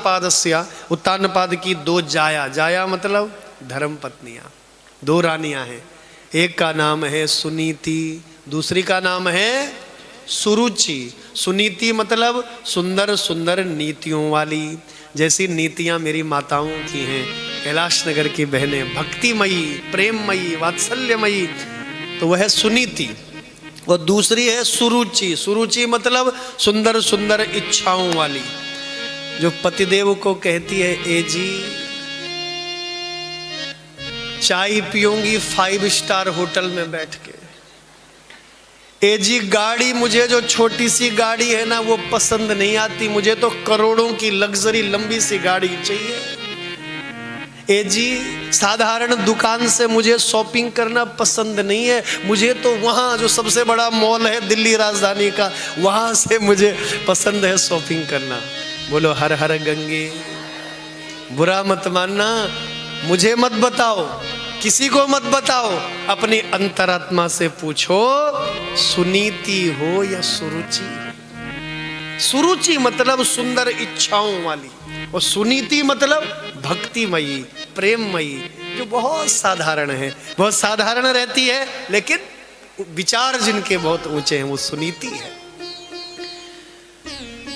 पादस्या, उत्तानपाद की दो जाया, जाया मतलब धर्म पत्नियां, दो रानियां हैं। एक का नाम है सुनीति, दूसरी का नाम है सुरुचि। सुनीति मतलब सुंदर सुंदर नीतियों वाली, जैसी नीतियां मेरी माताओं की हैं, कैलाश नगर की बहनें, भक्तिमयी, प्रेममयी, वात्सल्यमयी, तो वह है सुनीति। और दूसरी है सुरुचि। सुरुचि मतलब सुंदर सुंदर इच्छाओं वाली, जो पतिदेव को कहती है, ए जी चाय पीऊंगी 5 स्टार होटल में बैठ के, ए जी गाड़ी, मुझे जो छोटी सी गाड़ी है ना वो पसंद नहीं आती, मुझे तो करोड़ों की लग्जरी लंबी सी गाड़ी चाहिए। ए जी साधारण दुकान से मुझे शॉपिंग करना पसंद नहीं है, मुझे तो वहाँ जो सबसे बड़ा मॉल है दिल्ली राजधानी का, वहाँ से मुझे पसंद है शॉपिंग करना। बोलो हर हर गंगे। बुरा मत मानना, मुझे मत बताओ, किसी को मत बताओ, अपनी अंतरात्मा से पूछो, सुनीति हो या सुरुचि। सुरुचि मतलब सुंदर इच्छाओं वाली, और सुनीति मतलब भक्तिमयी, प्रेममयी, जो बहुत साधारण है, बहुत साधारण रहती है, लेकिन विचार जिनके बहुत ऊंचे हैं, वो सुनीति है।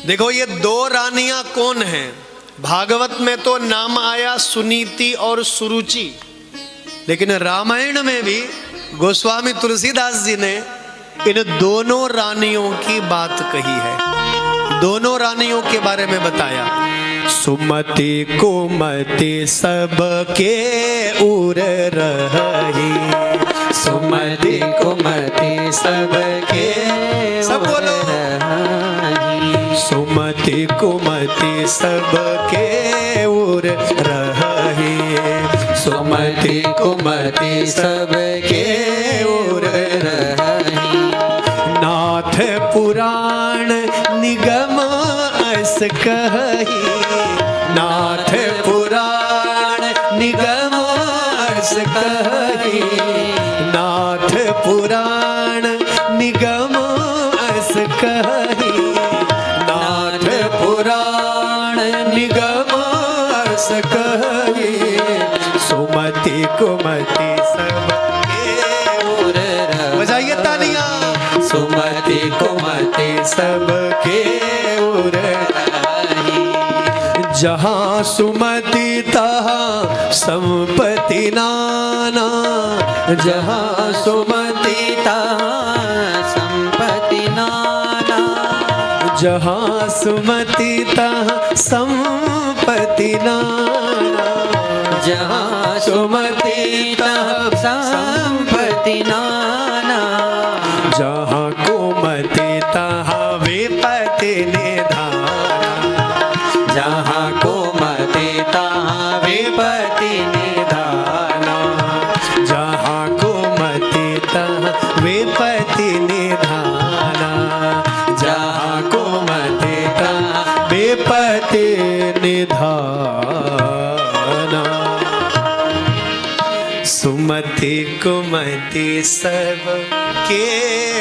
देखो ये दो रानियां कौन हैं? भागवत में तो नाम आया सुनीति और सुरुचि, लेकिन रामायण में भी गोस्वामी तुलसीदास जी ने इन दोनों रानियों की बात कही है, दोनों रानियों के बारे में बताया। सुमति कुमति सबके उर रही, सुमति कुमति सबके सब बोलो, सुमति कुमति सबके उर रही, सुमति कुमति सबके उर रही, नाथ पुराण निगम अस कही, नाथ पुराण निगम अस कही, नाथ पुराण निगम अस कही, नाथ पुराण निगम अस कही, सुमति कुमति सबके उर रही, बजाइए तालियां, सुमति कुमति सबके उर रही, जहाँ सुमति तहाँ संपत्ति नाना, जहाँ सुमति तहाँ संपत्ति नाना, जहाँ सुमति तहाँ संपत्ति नाना, जहाँ सुमति तहाँ संपत्ति नाना, जहाँ कुमति तहाँ विपत्ति निधाना, जहाँ कुमति तहाँ विपत्ति निधाना, जहाँ कुमति तहाँ विपत्ति निधाना, जहाँ कुमति तहाँ विपत्ति निधाना। सुमति कुमति सब के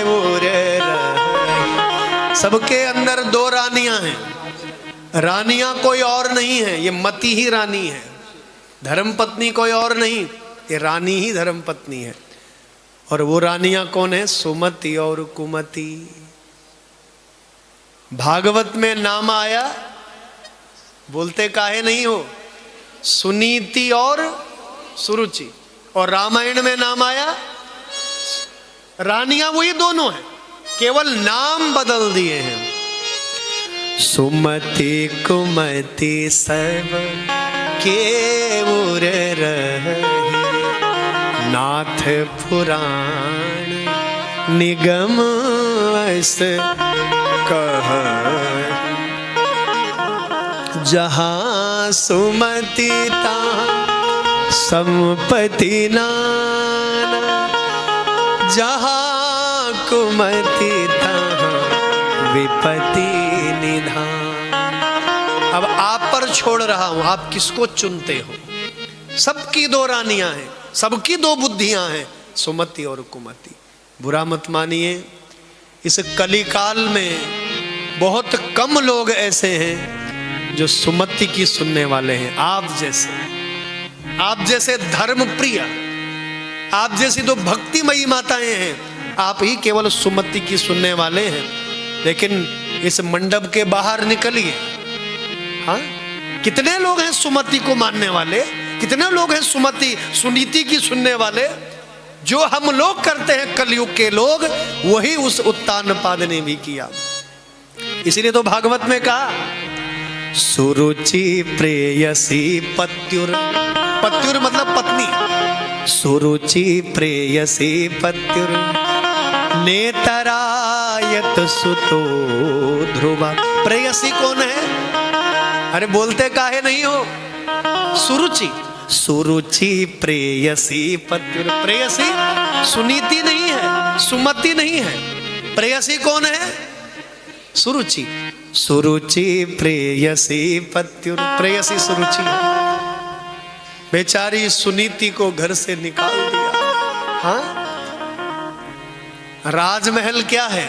उर रही, सबके अंदर दो रानियां हैं, रानियां कोई और नहीं है, ये मति ही रानी है, धर्म पत्नी कोई और नहीं, ये रानी ही धर्म पत्नी है। और वो रानियां कौन है? सुमति और कुमति। भागवत में नाम आया, बोलते काहे नहीं हो, सुनीति और सुरुचि, और रामायण में नाम आया, रानियां वही दोनों हैं, केवल नाम बदल दिए हैं। सुमति कुमति सब के उर रही, नाथ पुराण निगम अस कह, जहाँ सुमति तहाँ संपत्ति नाना, जहाँ कुमति तहाँ विपत्ति निधान। अब आप पर छोड़ रहा हूं, आप किसको चुनते हो? सबकी दो रानियां हैं, सबकी दो बुद्धियां हैं, सुमति और कुमति। बुरा मत मानिए, इस कलिकाल में बहुत कम लोग ऐसे हैं जो सुमति की सुनने वाले हैं, आप जैसे धर्म प्रिय, आप जैसी तो भक्तिमयी माताएं हैं, आप ही केवल सुमति की सुनने वाले हैं। लेकिन इस मंडप के बाहर निकलिए, हाँ, कितने लोग हैं सुमति को मानने वाले, कितने लोग हैं सुनीति की सुनने वाले। जो हम लोग करते हैं कलयुग के लोग, वही उस उत्तानपाद ने भी किया। इसीलिए तो भागवत में कहा, सुरुचि प्रेयसी पत्युर, पत्युर मतलब पत्नी, सुरुचि प्रेयसी पत्युर नेतरायत सुतो ध्रुवा। प्रेयसी कौन है? अरे बोलते काहे नहीं हो? सुरुचि, सुरुचि प्रेयसी पत्युर। प्रेयसी सुनीति नहीं है, सुमति नहीं है। प्रेयसी कौन है? सुरुचि, सुरुचि प्रेयसी पत्युर। प्रेयसी सुरुचि है। बेचारी सुनीति को घर से निकाल दिया। हाँ, राजमहल क्या है?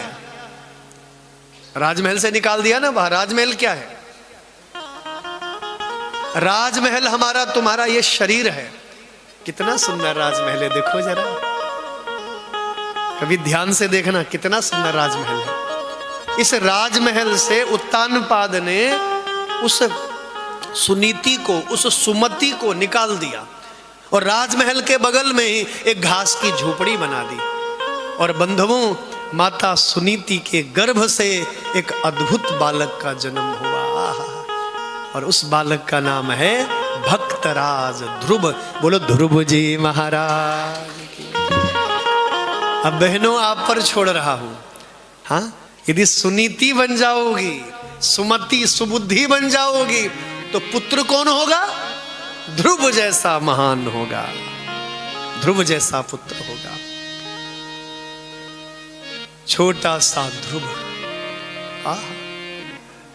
राजमहल से निकाल दिया ना बाहर। राजमहल क्या है? राजमहल हमारा तुम्हारा ये शरीर है। कितना सुंदर राजमहल है, देखो जरा, कभी ध्यान से देखना, कितना सुंदर राजमहल है। इस राजमहल से उत्तानपाद ने उस सुनीति को, उस सुमति को निकाल दिया और राजमहल के बगल में ही एक घास की झोपड़ी बना दी। और बंधुओं, माता सुनीति के गर्भ से एक अद्भुत बालक का जन्म हुआ और उस बालक का नाम है भक्तराज ध्रुव। बोलो ध्रुव जी महाराज की। अब बहनों, आप पर छोड़ रहा हूं, हाँ, यदि सुनीति बन जाओगी, सुमति सुबुद्धि बन जाओगी, तो पुत्र कौन होगा? ध्रुव जैसा महान होगा, ध्रुव जैसा पुत्र होगा। छोटा सा ध्रुव,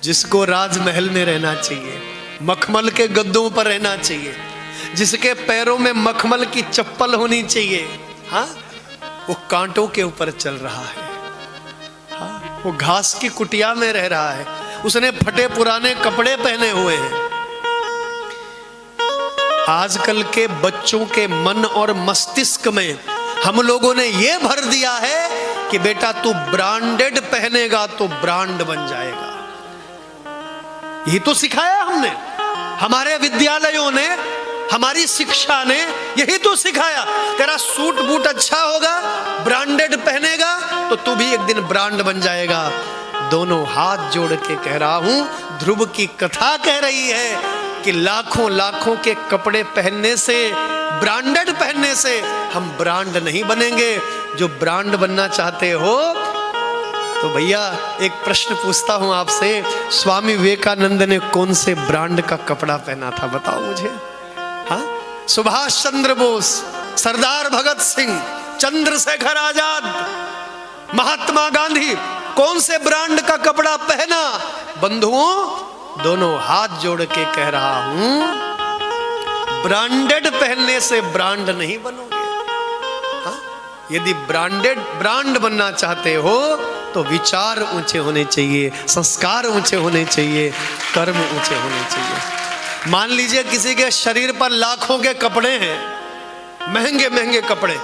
जिसको राजमहल में रहना चाहिए, मखमल के गद्दों पर रहना चाहिए, जिसके पैरों में मखमल की चप्पल होनी चाहिए, हाँ, वो कांटों के ऊपर चल रहा है। हाँ, वो घास की कुटिया में रह रहा है। उसने फटे पुराने कपड़े पहने हुए हैं। आजकल के बच्चों के मन और मस्तिष्क में हम लोगों ने ये भर दिया है कि बेटा तू ब्रांडेड पहनेगा तो ब्रांड बन जाएगा। यही तो सिखाया हमने, हमारे विद्यालयों ने, हमारी शिक्षा ने यही तो सिखाया। तेरा सूट बूट अच्छा होगा, ब्रांडेड पहनेगा तो तू भी एक दिन ब्रांड बन जाएगा। दोनों हाथ जोड़ के कह रहा हूं, ध्रुव की कथा कह रही है कि लाखों लाखों के कपड़े पहनने से, ब्रांडेड पहनने से हम ब्रांड नहीं बनेंगे। जो ब्रांड बनना चाहते हो तो भैया एक प्रश्न पूछता हूं आपसे, स्वामी विवेकानंद ने कौन से ब्रांड का कपड़ा पहना था, बताओ मुझे। हाँ, सुभाष चंद्र बोस, सरदार भगत सिंह, चंद्रशेखर आजाद, महात्मा गांधी कौन से ब्रांड का कपड़ा पहना? बंधुओं, दोनों हाथ जोड़ के कह रहा हूं, ब्रांडेड पहनने से ब्रांड नहीं बनोगे। हाँ? यदि ब्रांड बनना चाहते हो तो विचार ऊंचे होने चाहिए, संस्कार ऊंचे होने चाहिए, कर्म ऊंचे होने चाहिए। मान लीजिए किसी के शरीर पर लाखों के कपड़े हैं, महंगे महंगे कपड़े,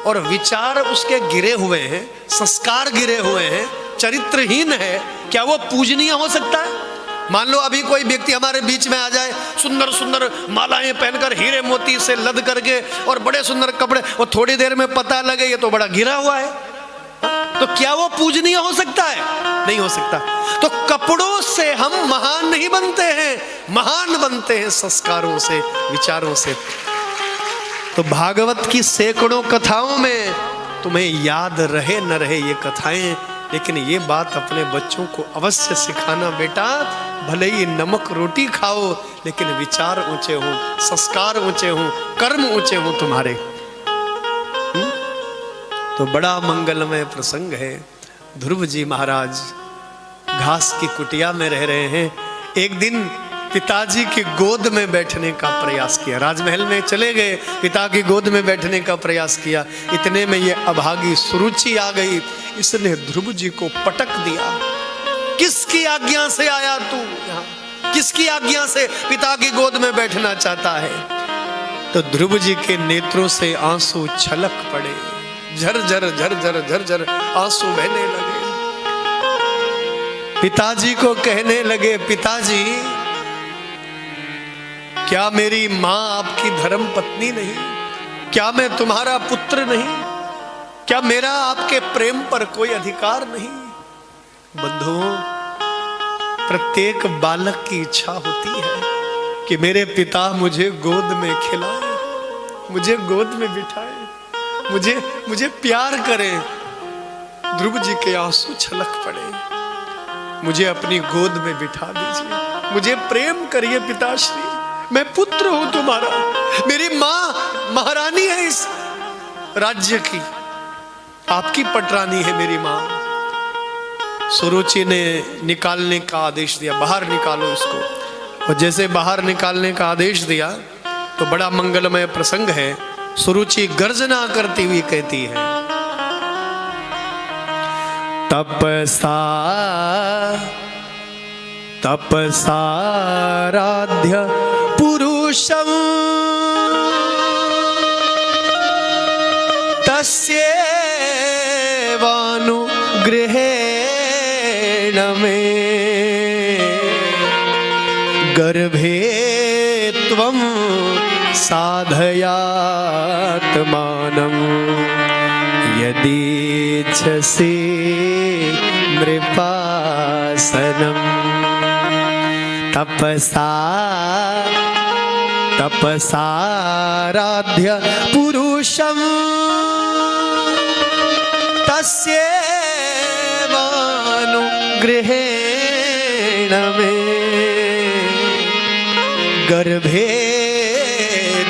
और विचार उसके गिरे हुए हैं, संस्कार गिरे हुए हैं, चरित्रहीन है, क्या वो पूजनीय हो सकता है? मान लो अभी कोई व्यक्ति हमारे बीच में आ जाए, सुंदर सुंदर मालाएं पहनकर, हीरे मोती से लद करके और बड़े सुंदर कपड़े, और थोड़ी देर में पता लगे ये तो बड़ा गिरा हुआ है, तो क्या वो पूजनीय हो सकता है? नहीं हो सकता। तो कपड़ों से हम महान नहीं बनते हैं, महान बनते हैं संस्कारों से, विचारों से। तो भागवत की सैकड़ों कथाओं में तुम्हें याद रहे न रहे ये कथाएं, लेकिन ये बात अपने बच्चों को अवश्य सिखाना, बेटा भले ही नमक रोटी खाओ लेकिन विचार ऊंचे हों, संस्कार ऊंचे हों, कर्म ऊंचे हों तुम्हारे। तो बड़ा मंगलमय प्रसंग है। ध्रुव जी महाराज घास की कुटिया में रह रहे हैं। एक दिन पिताजी की गोद में बैठने का प्रयास किया, राजमहल में चले गए, पिता की गोद में बैठने का प्रयास किया। इतने में ये अभागी सुरुचि आ गई, इसने ध्रुव जी को पटक दिया। किसकी आज्ञा से आया तू यहाँ? किसकी आज्ञा से पिता की गोद में बैठना चाहता है। तो ध्रुव जी के नेत्रों से आंसू छलक पड़े, झरझर झरझर झरझर आंसू बहने लगे। पिताजी को कहने लगे, पिताजी क्या मेरी मां आपकी धर्म पत्नी नहीं? क्या मैं तुम्हारा पुत्र नहीं? क्या मेरा आपके प्रेम पर कोई अधिकार नहीं? बंधुओं, प्रत्येक बालक की इच्छा होती है कि मेरे पिता मुझे गोद में खिलाए, मुझे गोद में बिठाए, मुझे प्यार करें। ध्रुव जी के आंसू छलक पड़े, मुझे अपनी गोद में बिठा दीजिए, मुझे प्रेम करिए पिताश्री, मैं पुत्र हूं तुम्हारा। मेरी मां महारानी है इस राज्य की, आपकी पटरानी है मेरी मां। सुरुचि ने निकालने का आदेश दिया, बाहर निकालो इसको। और जैसे बाहर निकालने का आदेश दिया तो बड़ा मंगलमय प्रसंग है। सुरुचि गर्जना करती हुई कहती है, तपसाराध्य पुरुषं तस्यैवानुगृहेण मे गर्भे त्वं साधयात्मानं यदीच्छसि नृपासनम्। तपसाराध्य पुरुषं तस्यैवानुगृहेण मे गर्भे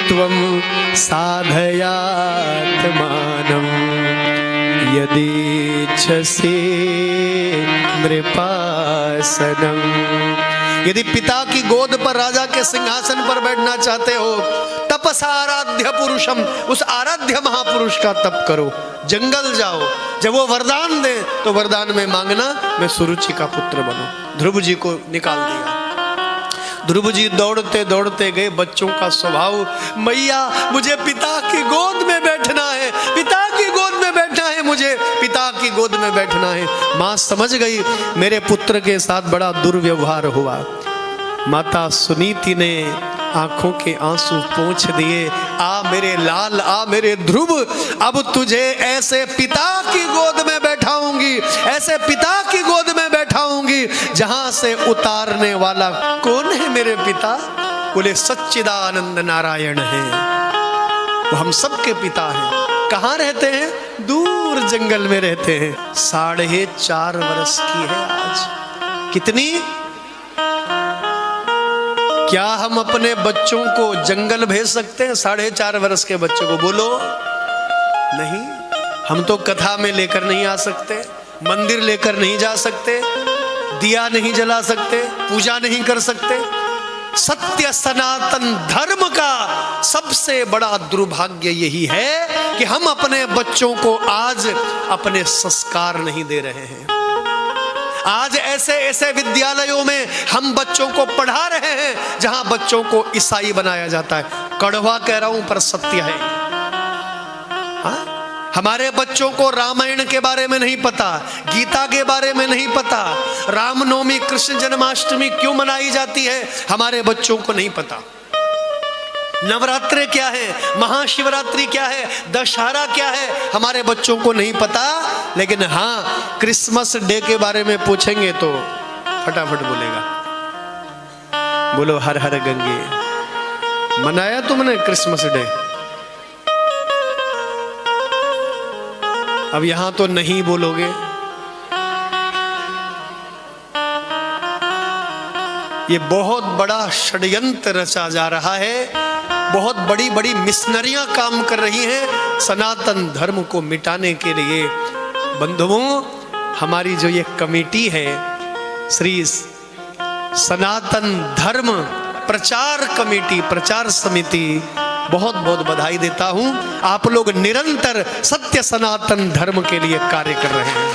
त्वं साधयात्मानं यदीच्छसि नृपासनम्। यदि पिता की गोद पर राजा के सिंहासन पर बैठना चाहते हो, तपसाराध्य पुरुषम, उस आराध्य महापुरुष का तप करो, जंगल जाओ। जब वो वरदान दे तो वरदान में मांगना, मैं सुरुचि का पुत्र बनो। ध्रुव जी को निकाल दिया। ध्रुव जी दौड़ते दौड़ते गए। बच्चों का स्वभाव, मैया मुझे पिता की गोद में बैठना है, पिता की गोद में बैठना है, मुझे पिता की गोद में बैठना है। माँ समझ गई मेरे पुत्र के साथ बड़ा दुर्व्यवहार हुआ। माता सुनीति ने आंखों के आंसू पोंछ दिए। आ मेरे लाल, आ मेरे ध्रुव, अब तुझे ऐसे पिता की गोद में बैठाऊंगी, ऐसे पिता की गोद में बैठाऊंगी जहां से उतारने वाला कौन है मेरे पिता? बोले सच्चिदानंद नारायण है, वो हम सबके पिता हैं। कहाँ रहते हैं? दूर जंगल में रहते हैं। 4.5 वर्ष की है आज। कितनी? क्या हम अपने बच्चों को जंगल भेज सकते हैं? 4.5 वर्ष के बच्चों को? बोलो नहीं। हम तो कथा में लेकर नहीं आ सकते, मंदिर लेकर नहीं जा सकते, दिया नहीं जला सकते, पूजा नहीं कर सकते। सत्य सनातन धर्म का सबसे बड़ा दुर्भाग्य यही है कि हम अपने बच्चों को आज अपने संस्कार नहीं दे रहे हैं। आज ऐसे ऐसे विद्यालयों में हम बच्चों को पढ़ा रहे हैं जहां बच्चों को ईसाई बनाया जाता है। कड़वा कह रहा हूं पर सत्य है। हाँ? हमारे बच्चों को रामायण के बारे में नहीं पता, गीता के बारे में नहीं पता, रामनवमी कृष्ण जन्माष्टमी क्यों मनाई जाती है हमारे बच्चों को नहीं पता। नवरात्रे क्या है, महाशिवरात्रि क्या है, दशहरा क्या है, हमारे बच्चों को नहीं पता। लेकिन हाँ, क्रिसमस डे के बारे में पूछेंगे तो फटाफट बोलेगा। बोलो हर हर गंगे। मनाया तुमने क्रिसमस डे? अब यहां तो नहीं बोलोगे। ये बहुत बड़ा षड्यंत्र रचा जा रहा है। बहुत बड़ी बड़ी मिशनरियां काम कर रही हैं सनातन धर्म को मिटाने के लिए। बंधुओं, हमारी जो ये कमेटी है, श्री सनातन धर्म प्रचार कमेटी, प्रचार समिति, बहुत बहुत बधाई देता हूं। आप लोग निरंतर सत्य सनातन धर्म के लिए कार्य कर रहे हैं।